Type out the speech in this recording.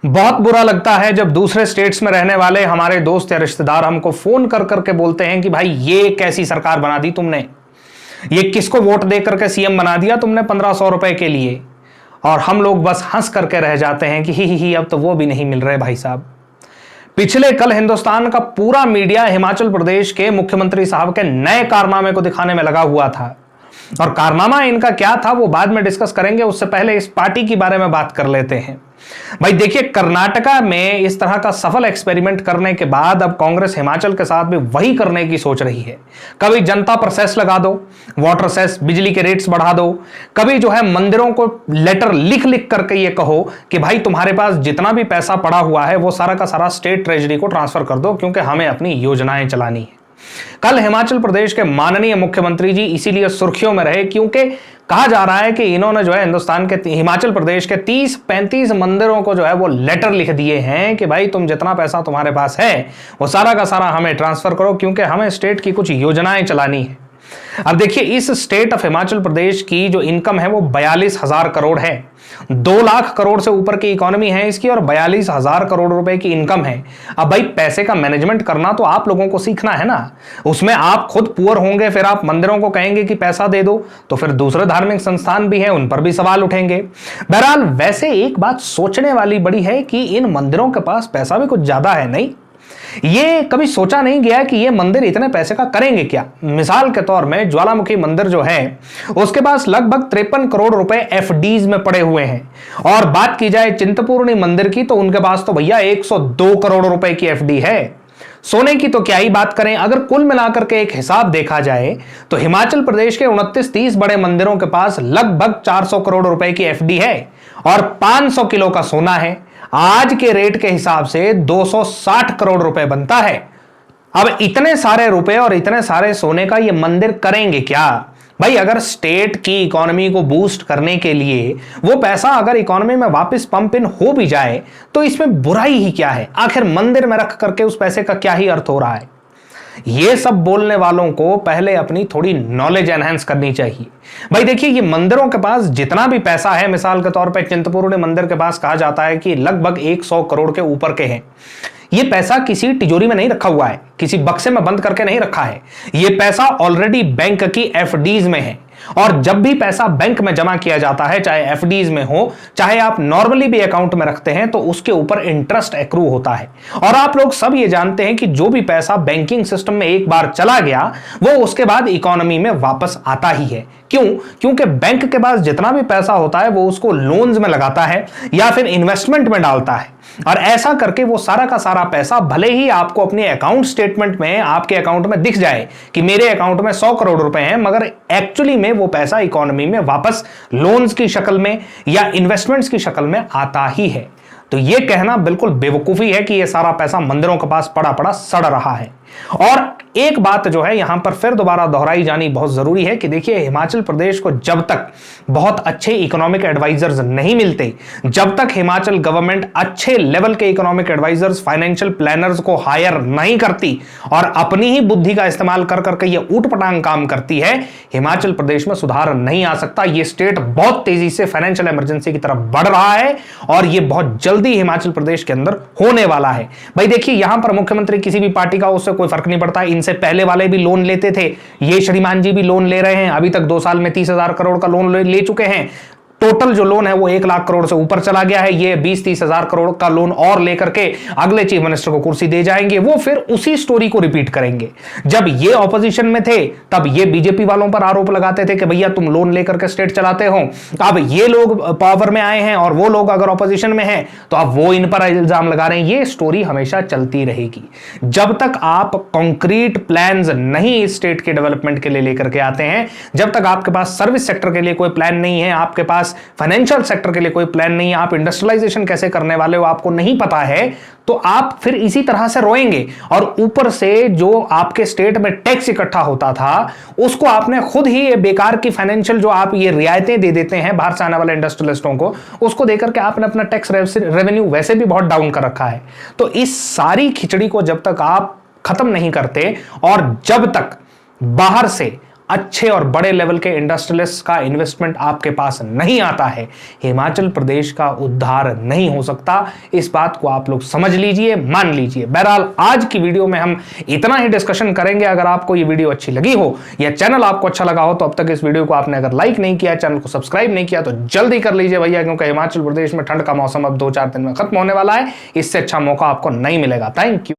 बहुत बुरा लगता है जब दूसरे स्टेट्स में रहने वाले हमारे दोस्त या रिश्तेदार हमको फोन कर करके बोलते हैं कि भाई ये कैसी सरकार बना दी तुमने, ये किसको वोट दे करके सीएम बना दिया तुमने 1500 रुपए के लिए। और हम लोग बस हंस करके रह जाते हैं कि ही अब तो वो भी नहीं मिल रहे भाई साहब। पिछले कल हिंदुस्तान का पूरा मीडिया हिमाचल प्रदेश के मुख्यमंत्री साहब के नए कारनामे को दिखाने में लगा हुआ था, और कारनामा इनका क्या था वो बाद में डिस्कस करेंगे। उससे पहले इस पार्टी के बारे में बात कर लेते हैं। भाई देखिए, कर्नाटका में इस तरह का सफल एक्सपेरिमेंट करने के बाद अब कांग्रेस हिमाचल के साथ भी वही करने की सोच रही है। कभी जनता पर सेस लगा दो, वाटर सेस, बिजली के रेट्स बढ़ा दो, कभी जो है मंदिरों को लेटर लिख लिख करके ये कहो कि भाई तुम्हारे पास जितना भी पैसा पड़ा हुआ है वो सारा का सारा स्टेट ट्रेजरी को ट्रांसफर कर दो, क्योंकि हमें अपनी योजनाएं चलानी है। कल हिमाचल प्रदेश के माननीय मुख्यमंत्री जी इसीलिए सुर्खियों में रहे क्योंकि कहा जा रहा है कि इन्होंने जो है हिंदुस्तान के हिमाचल प्रदेश के 30-35 मंदिरों को जो है वो लेटर लिख दिए हैं कि भाई तुम जितना पैसा तुम्हारे पास है वो सारा का सारा हमें ट्रांसफर करो, क्योंकि हमें स्टेट की कुछ योजनाएं चलानी है। अब देखिए, इस स्टेट ऑफ हिमाचल प्रदेश की जो इनकम है वो 42,000 करोड़ है। 2 लाख करोड़ से ऊपर की इकोनॉमी है इसकी और 42,000 करोड़ रुपए की इनकम है। अब भाई पैसे का मैनेजमेंट करना तो आप लोगों को सीखना है ना। उसमें आप खुद पुअर होंगे, फिर आप मंदिरों को कहेंगे कि पैसा दे दो, तो फिर दूसरे धार्मिक संस्थान भी हैं, उन पर भी सवाल उठेंगे। बहरहाल वैसे एक बात सोचने वाली बड़ी है कि इन मंदिरों के पास पैसा भी कुछ ज्यादा है नहीं। ये कभी सोचा नहीं गया कि ये मंदिर इतने पैसे का करेंगे क्या। मिसाल के तौर में ज्वालामुखी मंदिर जो है उसके पास लगभग 53 करोड़ रुपए एफडीज में पड़े हुए हैं, और बात की जाए चिंतपूर्णी मंदिर की तो उनके पास तो भैया 102 करोड़ रुपए की एफडी है। सोने की तो क्या ही बात करें। अगर कुल मिलाकर के एक हिसाब देखा जाए तो हिमाचल प्रदेश के 29-30 बड़े मंदिरों के पास लगभग 400 करोड़ रुपए की एफडी है और 500 किलो का सोना है। आज के रेट के हिसाब से 260 करोड़ रुपए बनता है। अब इतने सारे रुपए और इतने सारे सोने का ये मंदिर करेंगे क्या भाई? अगर स्टेट की इकोनॉमी को बूस्ट करने के लिए वो पैसा अगर इकोनॉमी में वापस पंप इन हो भी जाए तो इसमें बुराई ही क्या है? आखिर मंदिर में रख करके उस पैसे का क्या ही अर्थ हो रहा है? ये सब बोलने वालों को पहले अपनी थोड़ी नॉलेज एनहांस करनी चाहिए। भाई देखिए, ये मंदिरों के पास जितना भी पैसा है, मिसाल के तौर पे चिंतपूर्णी मंदिर के पास कहा जाता है कि लगभग 100 करोड़ के ऊपर के हैं। ये पैसा किसी तिजोरी में नहीं रखा हुआ है, किसी बक्से में बंद करके नहीं रखा है। ये पैसा ऑलरेडी बैंक की एफडीज में है, और जब भी पैसा बैंक में जमा किया जाता है, चाहे एफडीज में हो चाहे आप नॉर्मली भी अकाउंट में रखते हैं, तो उसके ऊपर इंटरेस्ट एक्रू होता है। और आप लोग सब ये जानते हैं कि जो भी पैसा बैंकिंग सिस्टम में एक बार चला गया वो उसके बाद इकोनॉमी में वापस आता ही है। क्यों? क्योंकि बैंक के पास जितना भी पैसा होता है वो उसको लोन्स में लगाता है या फिर इन्वेस्टमेंट में डालता है, और ऐसा करके वो सारा का सारा पैसा भले ही आपको अपने अकाउंट स्टेटमेंट में आपके अकाउंट में दिख जाए कि मेरे अकाउंट में 100 करोड़ रुपए हैं, मगर एक्चुअली में वो पैसा इकोनॉमी में वापस लोन्स की शक्ल में या इन्वेस्टमेंट्स की शक्ल में आता ही है। तो ये कहना बिल्कुल बेवकूफी है कि ये सारा पैसा मंदिरों के पास पड़ा पड़ा सड़ रहा है। और एक बात जो है यहां पर फिर दोबारा दोहराई जानी बहुत जरूरी है कि देखिए, हिमाचल प्रदेश को जब तक बहुत अच्छे इकोनॉमिक एडवाइजर्स नहीं मिलते, जब तक हिमाचल गवर्नमेंट अच्छे लेवल के इकोनॉमिक एडवाइजर्स, फाइनेंशियल प्लानर्स को हायर नहीं करती और अपनी ही बुद्धि का इस्तेमाल कर करके ये ऊटपटांग काम करती है, हिमाचल प्रदेश में सुधार नहीं आ सकता। ये स्टेट बहुत तेजी से फाइनेंशियल इमरजेंसी की तरफ बढ़ रहा है और ये बहुत जल्दी हिमाचल प्रदेश के अंदर होने वाला है। भाई देखिए, यहां पर मुख्यमंत्री किसी भी पार्टी का उससे कोई फर्क नहीं पड़ता। इनसे पहले वाले भी लोन लेते थे, ये श्रीमान जी भी लोन ले रहे हैं, अभी तक 2 साल में 30,000 करोड़ का लोन ले चुके हैं। टोटल जो लोन है वो 1 लाख करोड़ से ऊपर चला गया है। ये 20-30 हजार करोड़ का लोन और लेकर के अगले चीफ मिनिस्टर को कुर्सी दे जाएंगे। वो फिर उसी स्टोरी को रिपीट करेंगे। जब ये ऑपोजिशन में थे तब ये बीजेपी वालों पर आरोप लगाते थे कि भैया तुम लोन लेकर के स्टेट चलाते हो। अब ये लोग पावर में आए हैं और वो लोग अगर ऑपोजिशन में हैं तो अब वो इन पर इल्जाम लगा रहे हैं। ये स्टोरी हमेशा चलती रहेगी जब तक आप कॉन्क्रीट प्लान्स नहीं स्टेट के डेवलपमेंट के लिए लेकर के आते हैं, जब तक आपके पास सर्विस सेक्टर के लिए कोई प्लान नहीं है, आपके पास फाइनेंशियल सेक्टर के लिए कोई प्लान नहीं है, आप इंडस्ट्रियलाइजेशन कैसे करने वाले हो आपको नहीं पता है, तो आप फिर इसी तरह से रोएंगे। और ऊपर से जो आपके स्टेट में टैक्स इकट्ठा होता था उसको आपने खुद ही ये बेकार की फाइनेंशियल जो आप ये रियायतें दे देते हैं बाहर से आने वाले इंडस्ट्रियलिस्टों को, उसको देकर के आपने अपना टैक्स रेवेन्यू वैसे भी बहुत डाउन कर रखा है। तो इस सारी खिचड़ी को जब तक आप खत्म नहीं करते और जब तक बाहर से अच्छे और बड़े लेवल के इंडस्ट्रियलिस्ट का इन्वेस्टमेंट आपके पास नहीं आता है, हिमाचल प्रदेश का उद्धार नहीं हो सकता। इस बात को आप लोग समझ लीजिए, मान लीजिए। बहरहाल आज की वीडियो में हम इतना ही डिस्कशन करेंगे। अगर आपको ये वीडियो अच्छी लगी हो या चैनल आपको अच्छा लगा हो तो अब तक इस वीडियो को आपने अगर लाइक नहीं किया, चैनल को सब्सक्राइब नहीं किया तो जल्दी कर लीजिए भैया, क्योंकि हिमाचल प्रदेश में ठंड का मौसम अब 2-4 दिन में खत्म होने वाला है। इससे अच्छा मौका आपको नहीं मिलेगा। Thank you.